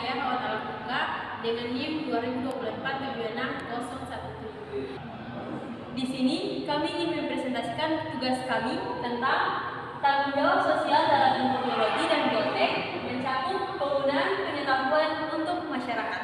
SWT dengan NIM 2024-76017. Di sini kami ingin mempresentasikan tugas kami tentang tanggung jawab sosial dalam ilmu biologi dan biotek, mencakup penggunaan pengetahuan untuk masyarakat.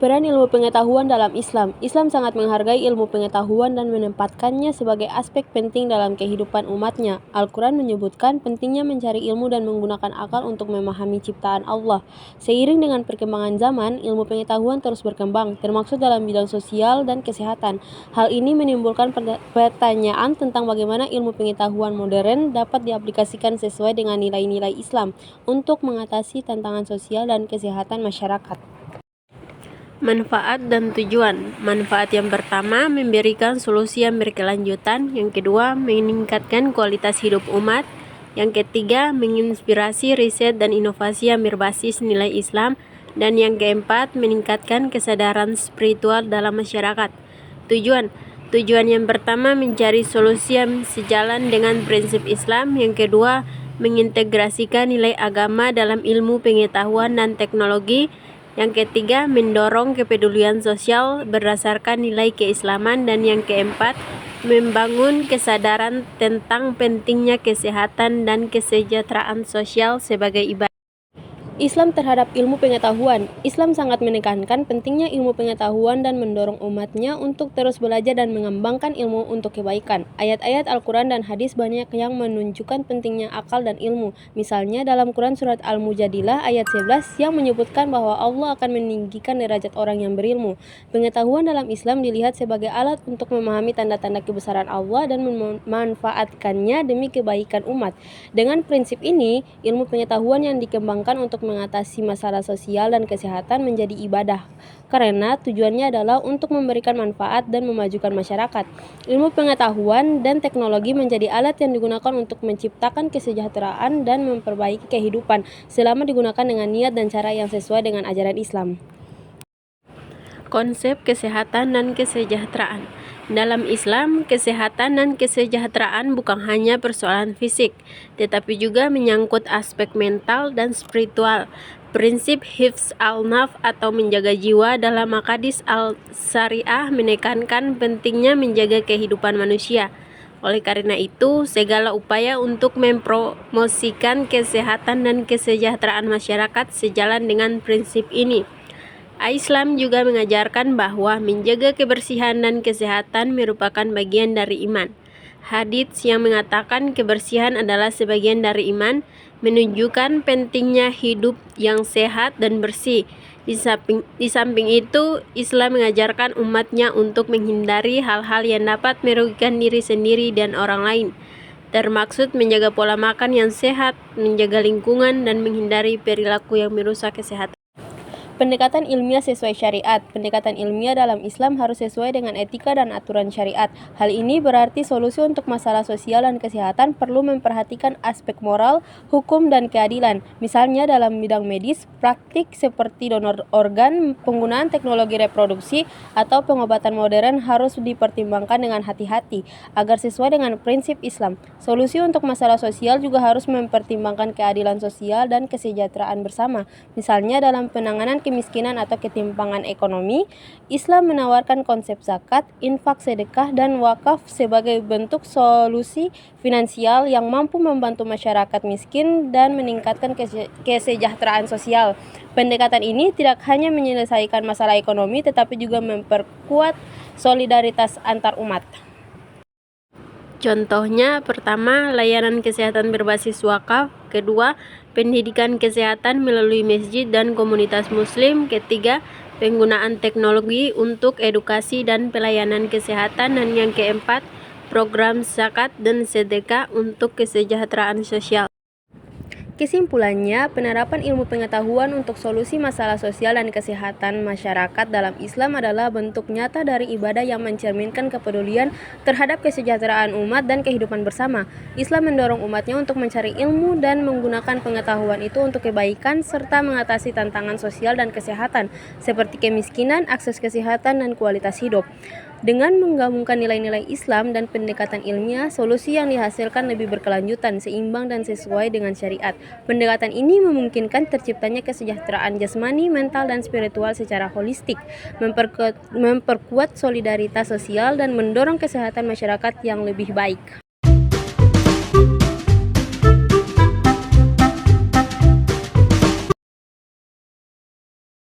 Peran ilmu pengetahuan dalam Islam. Islam sangat menghargai ilmu pengetahuan dan menempatkannya sebagai aspek penting dalam kehidupan umatnya. Al-Quran menyebutkan pentingnya mencari ilmu dan menggunakan akal untuk memahami ciptaan Allah. Seiring dengan perkembangan zaman, ilmu pengetahuan terus berkembang, termasuk dalam bidang sosial dan kesehatan. Hal ini menimbulkan pertanyaan tentang bagaimana ilmu pengetahuan modern dapat diaplikasikan sesuai dengan nilai-nilai Islam untuk mengatasi tantangan sosial dan kesehatan masyarakat. Manfaat dan tujuan. Manfaat yang pertama, memberikan solusi yang berkelanjutan. Yang kedua, meningkatkan kualitas hidup umat. Yang ketiga, menginspirasi riset dan inovasi yang berbasis nilai Islam. Dan yang keempat, meningkatkan kesadaran spiritual dalam masyarakat. Tujuan yang pertama, mencari solusi yang sejalan dengan prinsip Islam. Yang kedua, mengintegrasikan nilai agama dalam ilmu pengetahuan dan teknologi. Yang ketiga, mendorong kepedulian sosial berdasarkan nilai keislaman. Dan yang keempat, membangun kesadaran tentang pentingnya kesehatan dan kesejahteraan sosial sebagai ibadah. Islam terhadap ilmu pengetahuan. Islam sangat menekankan pentingnya ilmu pengetahuan dan mendorong umatnya untuk terus belajar dan mengembangkan ilmu untuk kebaikan. Ayat-ayat Al-Quran dan hadis banyak yang menunjukkan pentingnya akal dan ilmu. Misalnya dalam Quran surat Al-Mujadilah ayat 11 yang menyebutkan bahwa Allah akan meninggikan derajat orang yang berilmu. Pengetahuan dalam Islam dilihat sebagai alat untuk memahami tanda-tanda kebesaran Allah dan memanfaatkannya demi kebaikan umat. Dengan prinsip ini, ilmu pengetahuan yang dikembangkan untuk mengatasi masalah sosial dan kesehatan menjadi ibadah, karena tujuannya adalah untuk memberikan manfaat dan memajukan masyarakat. Ilmu pengetahuan dan teknologi menjadi alat yang digunakan untuk menciptakan kesejahteraan dan memperbaiki kehidupan selama digunakan dengan niat dan cara yang sesuai dengan ajaran Islam. Konsep kesehatan dan kesejahteraan. Dalam Islam, kesehatan dan kesejahteraan bukan hanya persoalan fisik, tetapi juga menyangkut aspek mental dan spiritual. Prinsip hifz al-nafs atau menjaga jiwa dalam Maqasid al-Syariah menekankan pentingnya menjaga kehidupan manusia. Oleh karena itu, segala upaya untuk mempromosikan kesehatan dan kesejahteraan masyarakat sejalan dengan prinsip ini. Islam juga mengajarkan bahwa menjaga kebersihan dan kesehatan merupakan bagian dari iman. Hadits yang mengatakan kebersihan adalah sebagian dari iman menunjukkan pentingnya hidup yang sehat dan bersih. Di samping itu, Islam mengajarkan umatnya untuk menghindari hal-hal yang dapat merugikan diri sendiri dan orang lain, termaksud menjaga pola makan yang sehat, menjaga lingkungan, dan menghindari perilaku yang merusak kesehatan. Pendekatan ilmiah sesuai syariat. Pendekatan ilmiah dalam Islam harus sesuai dengan etika dan aturan syariat. Hal ini berarti solusi untuk masalah sosial dan kesehatan perlu memperhatikan aspek moral, hukum, dan keadilan. Misalnya dalam bidang medis, praktik seperti donor organ, penggunaan teknologi reproduksi, atau pengobatan modern harus dipertimbangkan dengan hati-hati agar sesuai dengan prinsip Islam. Solusi untuk masalah sosial juga harus mempertimbangkan keadilan sosial dan kesejahteraan bersama. Misalnya dalam penanganan kemiskinan atau ketimpangan ekonomi, Islam menawarkan konsep zakat, infak, sedekah, dan wakaf sebagai bentuk solusi finansial yang mampu membantu masyarakat miskin dan meningkatkan kesejahteraan sosial. Pendekatan ini tidak hanya menyelesaikan masalah ekonomi, tetapi juga memperkuat solidaritas antar umat. Contohnya, pertama, layanan kesehatan berbasis wakaf. Kedua, pendidikan kesehatan melalui masjid dan komunitas muslim. Ketiga, penggunaan teknologi untuk edukasi dan pelayanan kesehatan. Dan yang keempat, program zakat dan sedekah untuk kesejahteraan sosial. Kesimpulannya, penerapan ilmu pengetahuan untuk solusi masalah sosial dan kesehatan masyarakat dalam Islam adalah bentuk nyata dari ibadah yang mencerminkan kepedulian terhadap kesejahteraan umat dan kehidupan bersama. Islam mendorong umatnya untuk mencari ilmu dan menggunakan pengetahuan itu untuk kebaikan serta mengatasi tantangan sosial dan kesehatan seperti kemiskinan, akses kesehatan, dan kualitas hidup. Dengan menggabungkan nilai-nilai Islam dan pendekatan ilmiah, solusi yang dihasilkan lebih berkelanjutan, seimbang, dan sesuai dengan syariat. Pendekatan ini memungkinkan terciptanya kesejahteraan jasmani, mental, dan spiritual secara holistik, memperkuat solidaritas sosial, dan mendorong kesehatan masyarakat yang lebih baik.